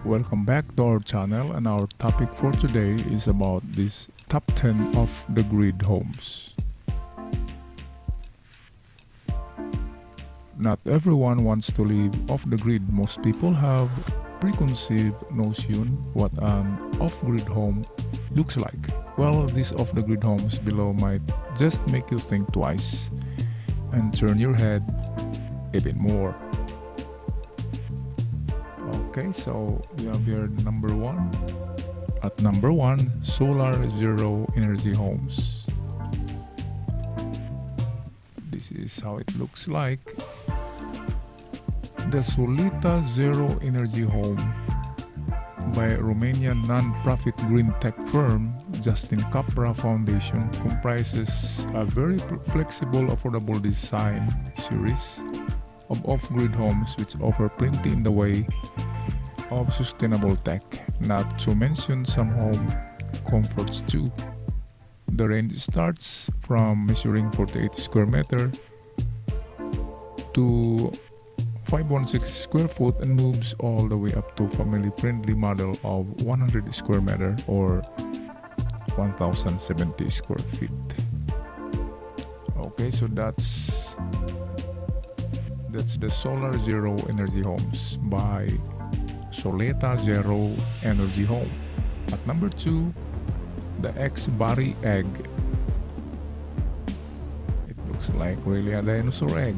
Welcome back to our channel, and our topic for today is about this top 10 of the grid homes. Not everyone wants to live off the grid. Most people have preconceived notion what an off-grid home looks like. Well, these off-the-grid homes below might just make you think twice and turn your head a bit more. Okay, so we have here number one. At number one, solar zero energy homes. This is how it looks like. The Solita Zero Energy Home by Romanian non-profit green tech firm Justin Capra Foundation comprises a very flexible, affordable design series of off-grid homes which offer plenty in the way of sustainable tech, not to mention some home comforts too. The range starts from measuring 48 square meter to 516 square foot and moves all the way up to family-friendly model of 100 square meter or 1070 square feet. Okay, so that's the Solar Zero Energy Homes by Soleta Zero Energy Home. At number two, the Exbody Egg. It looks like really a dinosaur egg.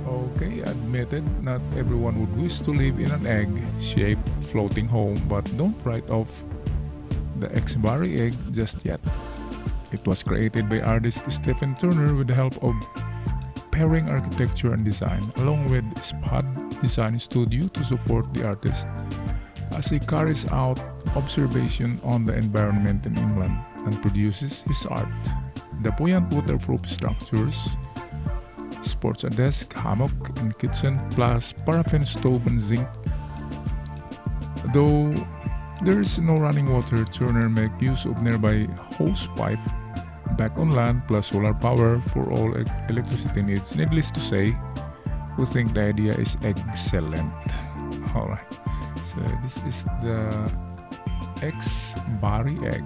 Okay, admitted, not everyone would wish to live in an egg-shaped floating home, but don't write off the Exbody Egg just yet. It was created by artist Stephen Turner with the help of Pairing Architecture and Design, along with Spud Design Studio to support the artist as he carries out observation on the environment in England and produces his art. The buoyant waterproof structures sports a desk, hammock, and kitchen, plus paraffin stove and zinc. Though there is no running water, Turner make use of nearby hose pipe back on land plus solar power for all electricity needs. Needless to say, we think the idea is excellent. Alright, so this is the Exbody Egg.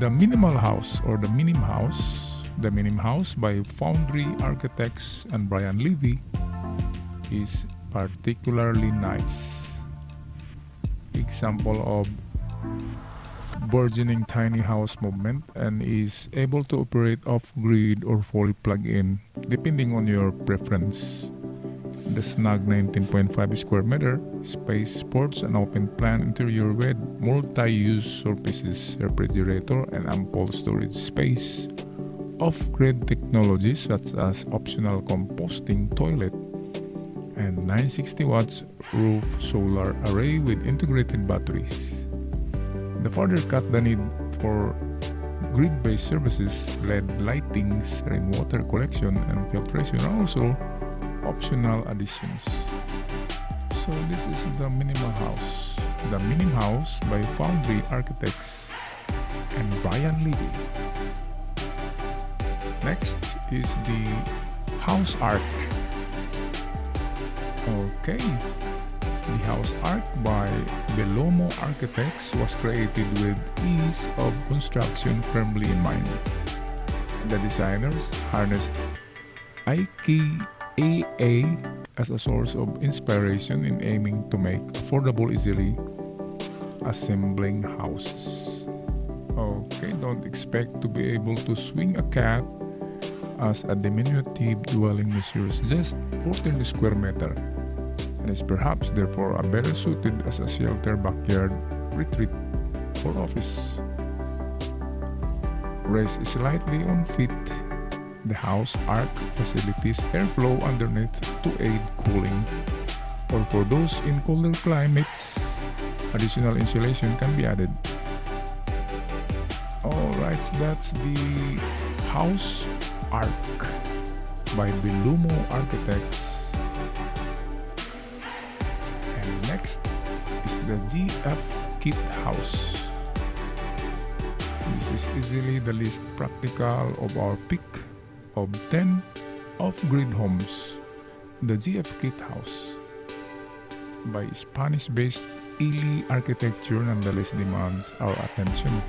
The Minimal House or the Minim House. The Minim House by Foundry Architects and Brian Levy is particularly nice. Example of burgeoning tiny house movement and is able to operate off-grid or fully plug-in depending on your preference. The snug 19.5 square meter space sports an open plan interior with multi-use surfaces, refrigerator, and ample storage space. Off-grid technologies such as optional composting toilet and 960 watts roof solar array with integrated batteries. The further cut the need for grid-based services, LED lightings, rainwater collection, and filtration are also optional additions. So this is the Minimal House, the Minim House by Foundry Architects and Brian Levy. Next is the House Arc. Okay, the House Arc by Belomo Architects was created with ease of construction firmly in mind. The designers harnessed IKEA as a source of inspiration in aiming to make affordable, easily assembling houses. Okay, don't expect to be able to swing a cat as a diminutive dwelling measures just 14 square meter and is perhaps therefore a better suited as a shelter, backyard, retreat, or office. Raised slightly on feet, the House Arc facilitates airflow underneath to aid cooling, or for those in colder climates, additional insulation can be added. Alright, so that's the House Arc by Belumo Architects. And next is the GFK House. This is easily the least practical of our pick of 10 off-grid homes. The GFK House by Spanish-based Ili architecture nonetheless demands our attention.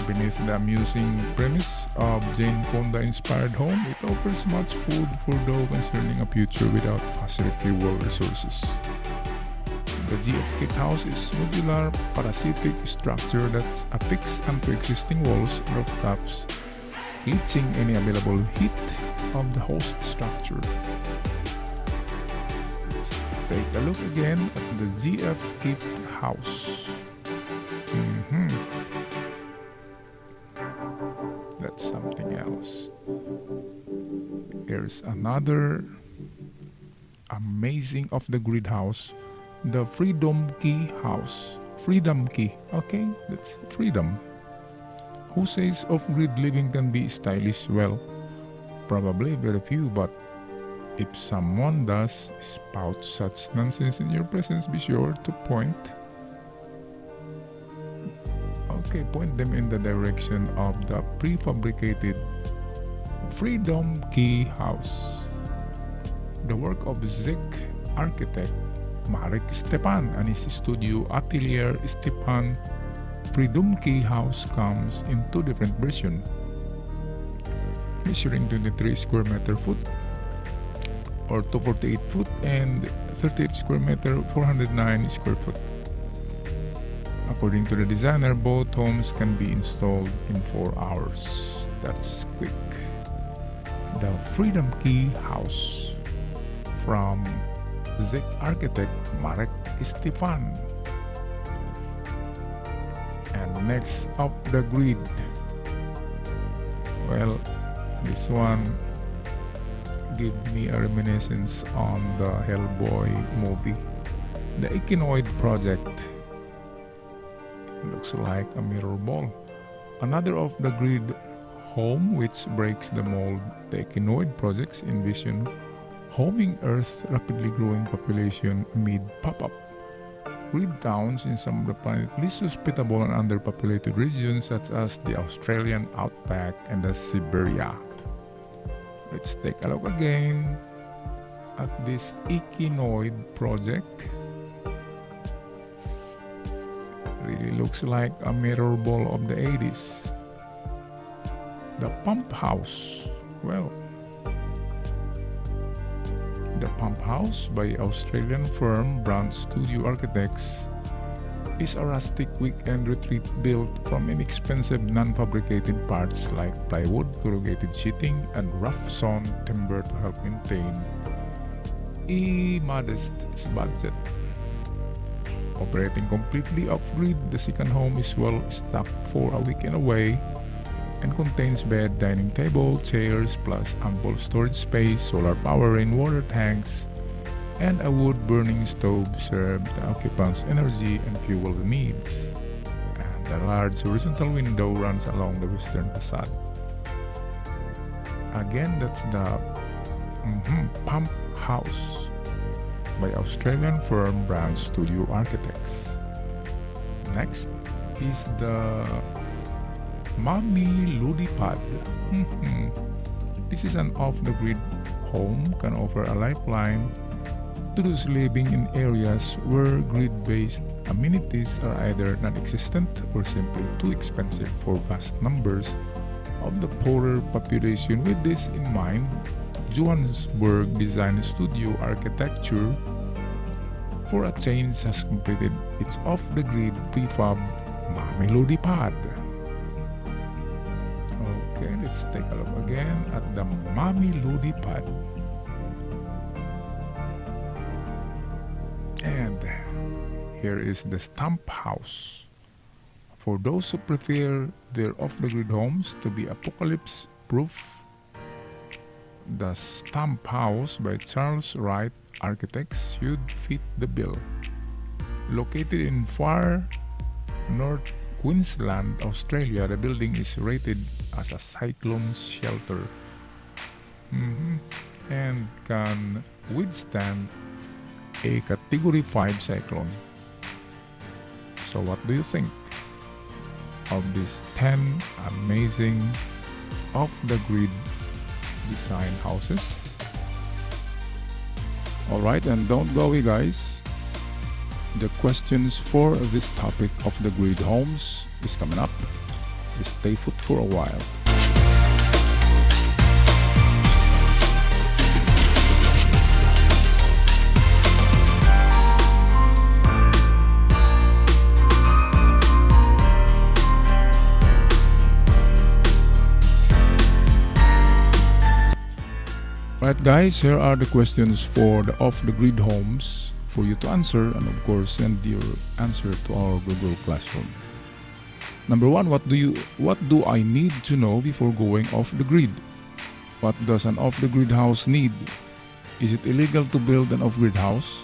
Beneath the amusing premise of Jane Fonda-inspired home, it offers much food for those concerning a future without fossil fuel resources. The GFK House is modular, parasitic structure that's affixed onto existing walls, rooftops, leaching any available heat of the host structure. Let's take a look again at the GFK House. That's something else. Here's another amazing off-the-grid house, the Freedom Key House. Freedom Key, okay, that's freedom. Who says off-grid living can be stylish? Well, probably very few, but if someone does spout such nonsense in your presence, be sure to point them in the direction of the prefabricated Freedom Key House, the work of Czech architect Marek Stepan and his studio Atelier Stepan. Freedom Key House comes in two different versions, measuring 23 square meter foot or 248 foot and 38 square meter 409 square foot. According to the designer, both homes can be installed in 4 hours. That's quick. The Freedom Key House from Czech architect Marek Stepan. And next up, the grid. Well, this one gave me a reminiscence on the Hellboy movie, the Echinoid project. Looks like a mirror ball. Another of the grid home which breaks the mold. The Echinoid projects envision homing Earth's rapidly growing population amid pop-up grid towns in some of the planet's least hospitable and underpopulated regions, such as the Australian outback and the Siberia. Let's take a look again at this Echinoid project. Really looks like a mirror ball of the 80s. The Pump House. Well, the Pump House by Australian firm Brand Studio Architects is a rustic weekend retreat built from inexpensive non-fabricated parts like plywood, corrugated sheeting, and rough-sawn timber to help maintain a modest budget. Operating completely off-grid, the second home is well stocked for a weekend away and contains bed, dining table, chairs, plus ample storage space, solar power, rainwater tanks, and a wood-burning stove serve the occupants' energy and fuel needs. And a large horizontal window runs along the western facade. Again, that's the Pump House by Australian firm Brand Studio Architects. Next is the Mami Ludipad. This is an off-the-grid home, can offer a lifeline to those living in areas where grid-based amenities are either non-existent or simply too expensive for vast numbers of the poorer population. With this in mind, Johannesburg Design Studio Architecture for a Change has completed its off-the-grid prefab Mami Ludipad. Okay, let's take a look again at the Mami Ludipad. And here is the Stump House. For those who prefer their off-the-grid homes to be apocalypse-proof, the Stump House by Charles Wright Architects should fit the bill. Located in far north Queensland, Australia, the building is rated as a cyclone shelter and can withstand a Category 5 cyclone. So what do you think of these 10 amazing off-the-grid design houses? Alright, and don't go away, guys. The questions for this topic of the grid homes is coming up. Stay put for a while. Right, guys, here are the questions for the off-the-grid homes for you to answer, and of course send your answer to our Google Classroom. Number 1, what do I need to know before going off the grid? What does an off-the-grid house need? Is it illegal to build an off-grid house?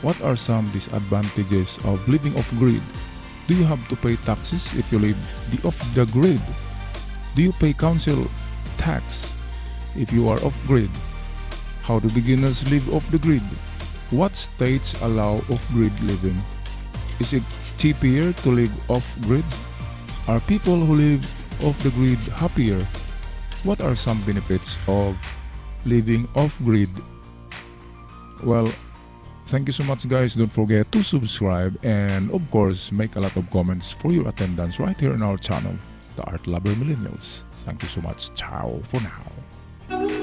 What are some disadvantages of living off-grid? Do you have to pay taxes if you live off-the-grid? Do you pay council tax if you are off-grid? How do beginners live off-the-grid? What states allow off-grid living? Is it cheaper to live off-grid? Are people who live off-the-grid happier? What are some benefits of living off-grid? Well, thank you so much, guys. Don't forget to subscribe and of course make a lot of comments for your attendance right here on our channel, The Art Lover Millennials. Thank you so much. Ciao for now.